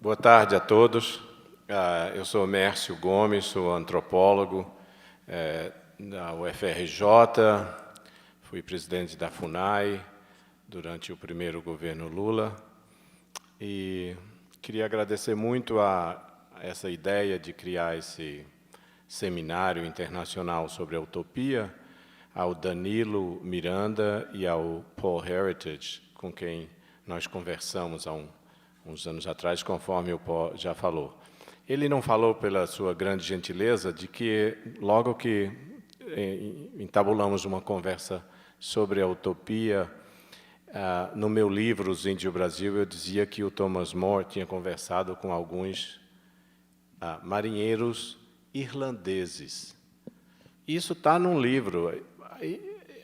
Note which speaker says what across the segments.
Speaker 1: Boa tarde a todos. Eu sou Mércio Gomes, sou antropólogo da UFRJ, fui presidente da FUNAI durante o primeiro governo Lula e queria agradecer muito a essa ideia de criar esse seminário internacional sobre a utopia ao Danilo Miranda e ao Paul Heritage, com quem nós conversamos há uns anos atrás, conforme o Paul já falou. Ele não falou pela sua grande gentileza de que, logo que entabulamos uma conversa sobre a utopia, no meu livro, Os Índios e o Brasil, eu dizia que o Thomas More tinha conversado com alguns marinheiros irlandeses. Isso está num livro.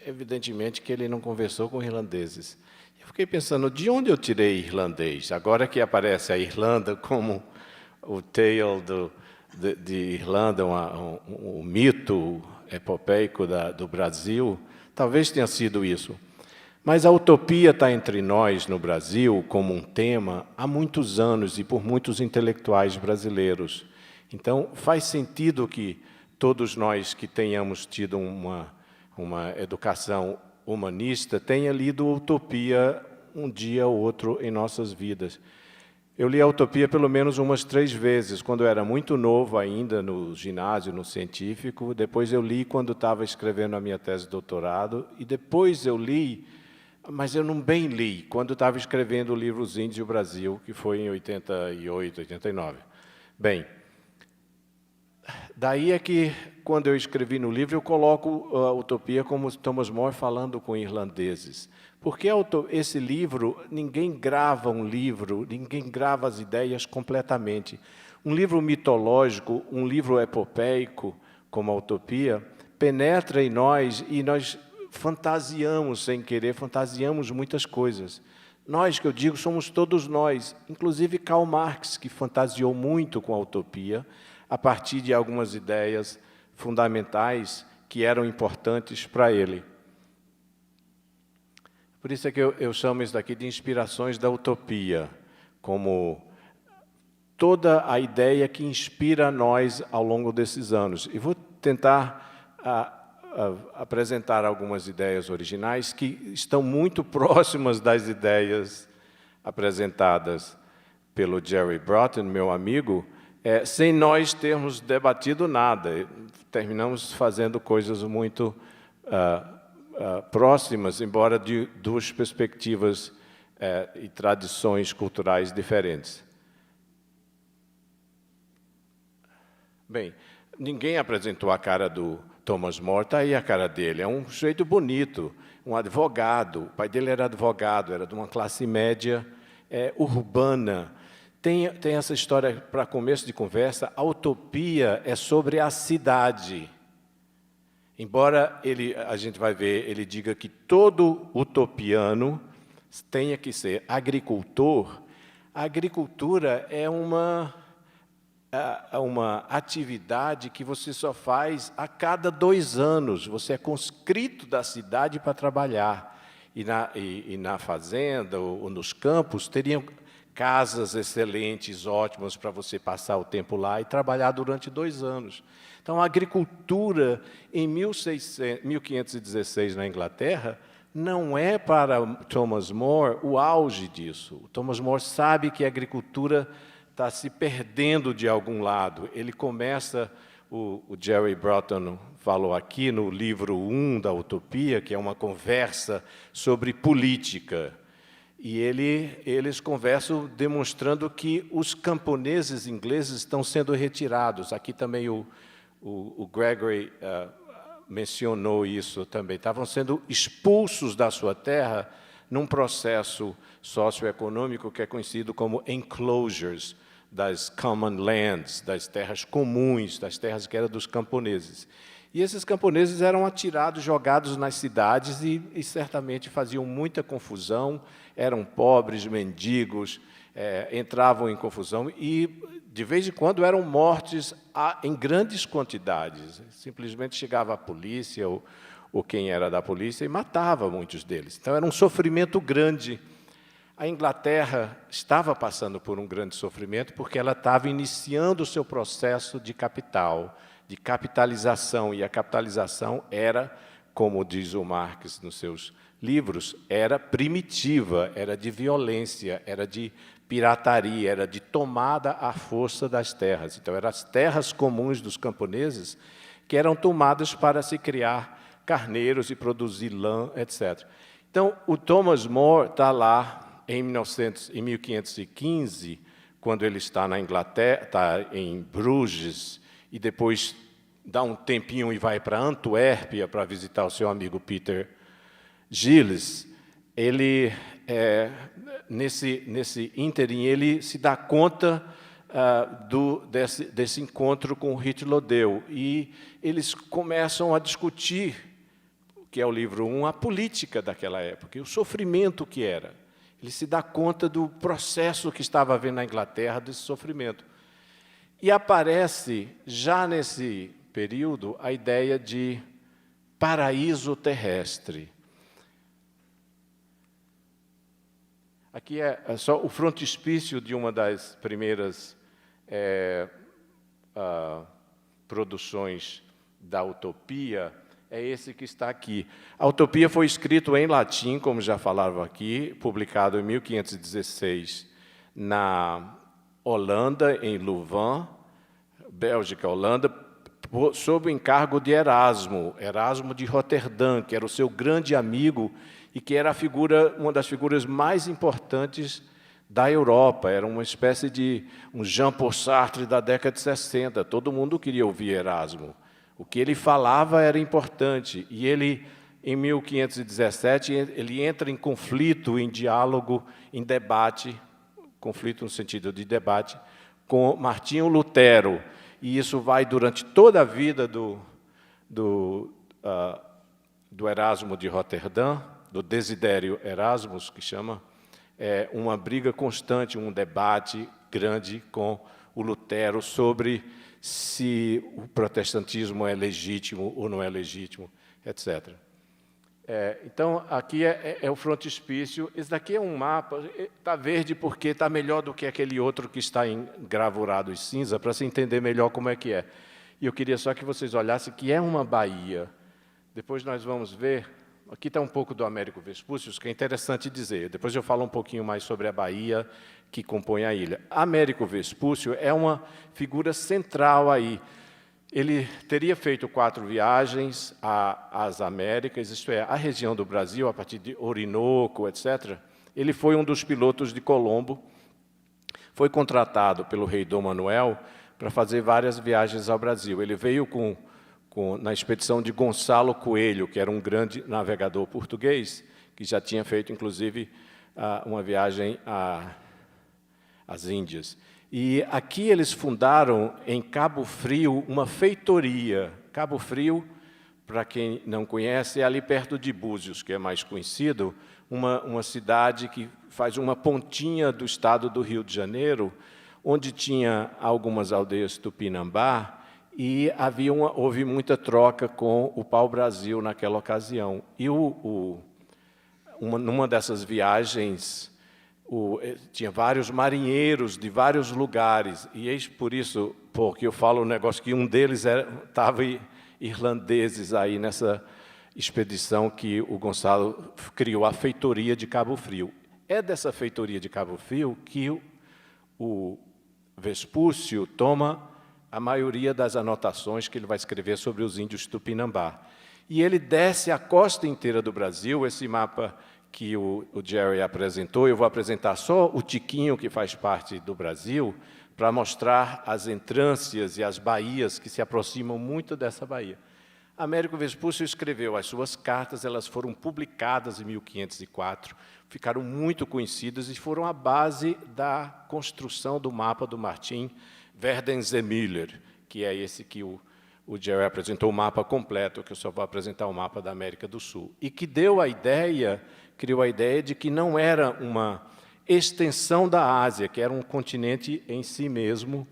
Speaker 1: Evidentemente que ele não conversou com irlandeses. Eu fiquei pensando, de onde eu tirei irlandês? Agora que aparece a Irlanda como o tale de Irlanda, um mito epopeico do Brasil, talvez tenha sido isso. Mas a utopia está entre nós no Brasil como um tema há muitos anos e por muitos intelectuais brasileiros. Então, faz sentido que todos nós que tenhamos tido uma educação humanista tenha lido Utopia um dia ou outro em nossas vidas. Eu li a Utopia pelo menos umas 3 vezes, quando eu era muito novo ainda, no ginásio, no científico. Depois eu li quando estava escrevendo a minha tese de doutorado. E depois eu li, mas eu não bem li, quando estava escrevendo o livro Os Índios e o Brasil, que foi em 88, 89. Bem, daí é que, quando eu escrevi no livro, eu coloco a utopia como Thomas More falando com irlandeses. Porque esse livro, ninguém grava um livro, ninguém grava as ideias completamente. Um livro mitológico, um livro epopeico, como a utopia, penetra em nós e nós fantasiamos, sem querer, fantasiamos muitas coisas. Nós, que eu digo, somos todos nós, inclusive Karl Marx, que fantasiou muito com a utopia, a partir de algumas ideias fundamentais que eram importantes para ele. Por isso é que eu chamo isso daqui de inspirações da utopia, como toda a ideia que inspira a nós ao longo desses anos. E vou tentar apresentar algumas ideias originais que estão muito próximas das ideias apresentadas pelo Jerry Broughton, meu amigo, sem nós termos debatido nada. Terminamos fazendo coisas muito próximas, embora de 2 perspectivas e tradições culturais diferentes. Bem, ninguém apresentou a cara do Thomas More, está aí a cara dele. É um sujeito bonito, um advogado. O pai dele era advogado, era de uma classe média urbana. Tem essa história, para começo de conversa, a utopia é sobre a cidade. Embora a gente vai ver, ele diga que todo utopiano tenha que ser agricultor, a agricultura é uma atividade que você só faz a cada 2 anos. Você é conscrito da cidade para trabalhar. E na fazenda ou nos campos teriam casas excelentes, ótimas, para você passar o tempo lá e trabalhar durante 2 anos. Então, a agricultura, em 1516, na Inglaterra, não é para Thomas More o auge disso. O Thomas More sabe que a agricultura está se perdendo de algum lado. Ele começa, o Jerry Broughton falou aqui no livro 1 da Utopia, que é uma conversa sobre política. E eles conversam demonstrando que os camponeses ingleses estão sendo retirados. Aqui também o Gregory mencionou isso também. Estavam sendo expulsos da sua terra num processo socioeconômico que é conhecido como enclosures, das common lands, das terras comuns, das terras que eram dos camponeses. E esses camponeses eram atirados, jogados nas cidades e certamente faziam muita confusão, eram pobres, mendigos, entravam em confusão e, de vez em quando, eram mortos em grandes quantidades. Simplesmente chegava a polícia ou quem era da polícia e matava muitos deles. Então, era um sofrimento grande. A Inglaterra estava passando por um grande sofrimento porque ela estava iniciando o seu processo de capital, de capitalização, e a capitalização era, como diz o Marx nos seus livros, era primitiva, era de violência, era de pirataria, era de tomada à força das terras. Então, eram as terras comuns dos camponeses que eram tomadas para se criar carneiros e produzir lã, etc. Então, o Thomas More está lá em 1515, quando ele está na Inglaterra, está em Bruges, e depois dá um tempinho e vai para Antuérpia para visitar o seu amigo Peter Gilles. Ele, nesse ínterim, ele se dá conta desse encontro com o Rit-Lodeu, e eles começam a discutir, que é o livro 1, a política daquela época, e o sofrimento que era. Ele se dá conta do processo que estava havendo na Inglaterra, desse sofrimento. E aparece, já nesse período, a ideia de paraíso terrestre. Aqui é só o frontispício de uma das primeiras produções da Utopia, é esse que está aqui. A Utopia foi escrito em latim, como já falava aqui, publicado em 1516 na Holanda, em Louvain, Bélgica, Holanda, sob o encargo de Erasmo de Roterdã, que era o seu grande amigo e que era uma das figuras mais importantes da Europa. Era uma espécie de um Jean-Paul Sartre da década de 60. Todo mundo queria ouvir Erasmo. O que ele falava era importante. E ele, em 1517, ele entra em conflito, em diálogo, em debate, conflito no sentido de debate, com Martinho Lutero. E isso vai durante toda a vida do Erasmo de Roterdã, do Desidério Erasmus, que chama, uma briga constante, um debate grande com o Lutero sobre se o protestantismo é legítimo ou não é legítimo, etc. Então, aqui é o frontispício. Esse daqui é um mapa, está verde porque está melhor do que aquele outro que está engravurado em cinza, para se entender melhor como é que é. E eu queria só que vocês olhassem que é uma baía. Depois nós vamos ver. Aqui está um pouco do Américo Vespúcios, que é interessante dizer. Depois eu falo um pouquinho mais sobre a baía que compõe a ilha. Américo Vespúcio é uma figura central aí. Ele teria feito 4 viagens às Américas, isto é, à região do Brasil, a partir de Orinoco, etc. Ele foi um dos pilotos de Colombo, foi contratado pelo rei Dom Manuel para fazer várias viagens ao Brasil. Ele veio na expedição de Gonçalo Coelho, que era um grande navegador português, que já tinha feito, inclusive, uma viagem às Índias. E aqui eles fundaram, em Cabo Frio, uma feitoria. Cabo Frio, para quem não conhece, é ali perto de Búzios, que é mais conhecido, uma cidade que faz uma pontinha do estado do Rio de Janeiro, onde tinha algumas aldeias tupinambá, e houve muita troca com o pau-brasil naquela ocasião. E numa dessas viagens, tinha vários marinheiros de vários lugares, e eis por isso, porque eu falo um negócio que um deles estava irlandeses aí nessa expedição que o Gonçalo criou, a feitoria de Cabo Frio. É dessa feitoria de Cabo Frio que o Vespúcio toma a maioria das anotações que ele vai escrever sobre os índios tupinambá. E ele desce a costa inteira do Brasil. Esse mapa que o Jerry apresentou, eu vou apresentar só o tiquinho que faz parte do Brasil, para mostrar as entrâncias e as baías que se aproximam muito dessa baía. Américo Vespúcio escreveu as suas cartas, elas foram publicadas em 1504, ficaram muito conhecidas e foram a base da construção do mapa do Martin Werdensemüller, que é esse que o Jerry apresentou, o mapa completo, que eu só vou apresentar o mapa da América do Sul, e que criou a ideia de que não era uma extensão da Ásia, que era um continente em si mesmo,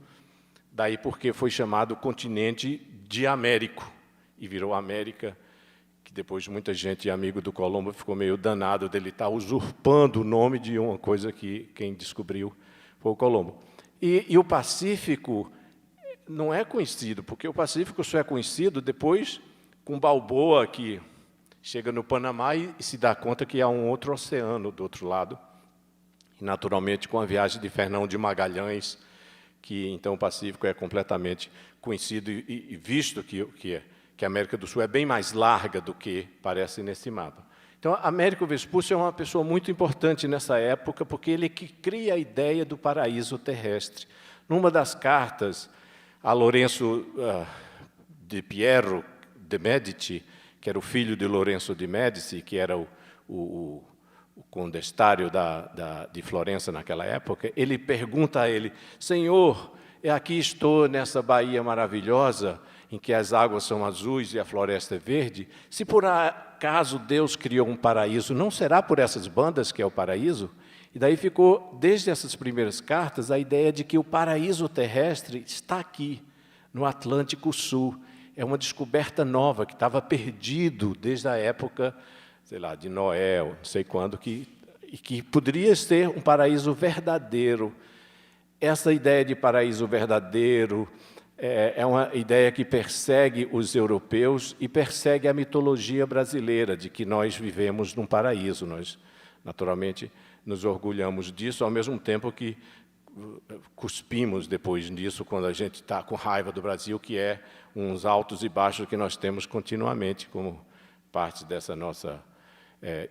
Speaker 1: daí porque foi chamado continente de Américo, e virou América, que depois muita gente, amigo do Colombo, ficou meio danado dele estar usurpando o nome de uma coisa que quem descobriu foi o Colombo. E o Pacífico não é conhecido, porque o Pacífico só é conhecido depois com Balboa, que chega no Panamá e se dá conta que há um outro oceano do outro lado. E, naturalmente, com a viagem de Fernão de Magalhães, que então o Pacífico é completamente conhecido e visto que a América do Sul é bem mais larga do que parece nesse mapa. Então, Américo Vespucci é uma pessoa muito importante nessa época, porque ele que cria a ideia do paraíso terrestre. Numa das cartas a Lorenzo de Piero de Medici, que era o filho de Lorenzo de Medici, que era o condestário de Florença naquela época, ele pergunta a ele: Senhor, aqui estou nessa baía maravilhosa, em que as águas são azuis e a floresta é verde, se por acaso Deus criou um paraíso, não será por essas bandas que é o paraíso? E daí ficou, desde essas primeiras cartas, a ideia de que o paraíso terrestre está aqui, no Atlântico Sul. É uma descoberta nova, que estava perdido desde a época, sei lá, de Noé, não sei quando, e que poderia ser um paraíso verdadeiro. Essa ideia de paraíso verdadeiro é uma ideia que persegue os europeus e persegue a mitologia brasileira, de que nós vivemos num paraíso. Nós, naturalmente, nos orgulhamos disso, ao mesmo tempo que cuspimos depois disso, quando a gente está com raiva do Brasil, que é uns altos e baixos que nós temos continuamente, como parte dessa nossa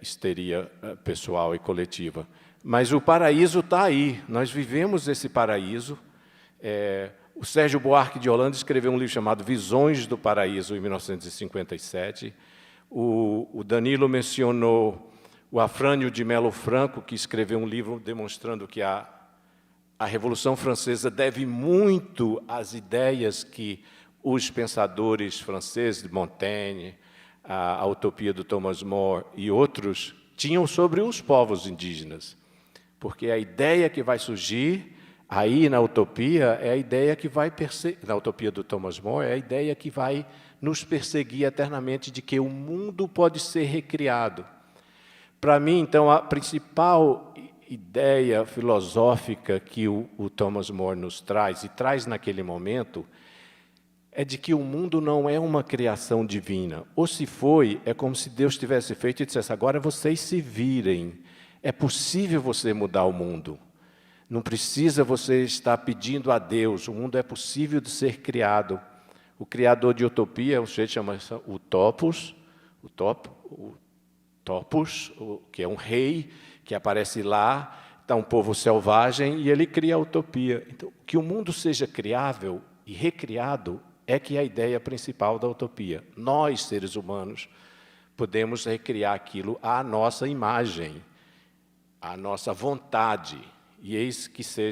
Speaker 1: histeria pessoal e coletiva. Mas o paraíso está aí, nós vivemos esse paraíso. O Sérgio Buarque de Holanda escreveu um livro chamado Visões do Paraíso, em 1957. O Danilo mencionou o Afrânio de Melo Franco, que escreveu um livro demonstrando que a Revolução Francesa deve muito às ideias que os pensadores franceses, de Montaigne, a Utopia do Thomas More e outros, tinham sobre os povos indígenas. Porque a ideia que vai surgir aí na utopia é a ideia que vai perseguir, na utopia do Thomas More, é a ideia que vai nos perseguir eternamente de que o mundo pode ser recriado. Para mim, então, a principal ideia filosófica que o Thomas More nos traz, e traz naquele momento, é de que o mundo não é uma criação divina. Ou se foi, é como se Deus tivesse feito e dissesse: agora vocês se virem. É possível você mudar o mundo. Não precisa você estar pedindo a Deus. O mundo é possível de ser criado. O criador de utopia, o sujeito chama o Topos, que é um rei que aparece lá, está um povo selvagem, e ele cria a utopia. Então, que o mundo seja criável e recriado é que é a ideia principal da utopia. Nós, seres humanos, podemos recriar aquilo à nossa imagem, à nossa vontade, e eis que seja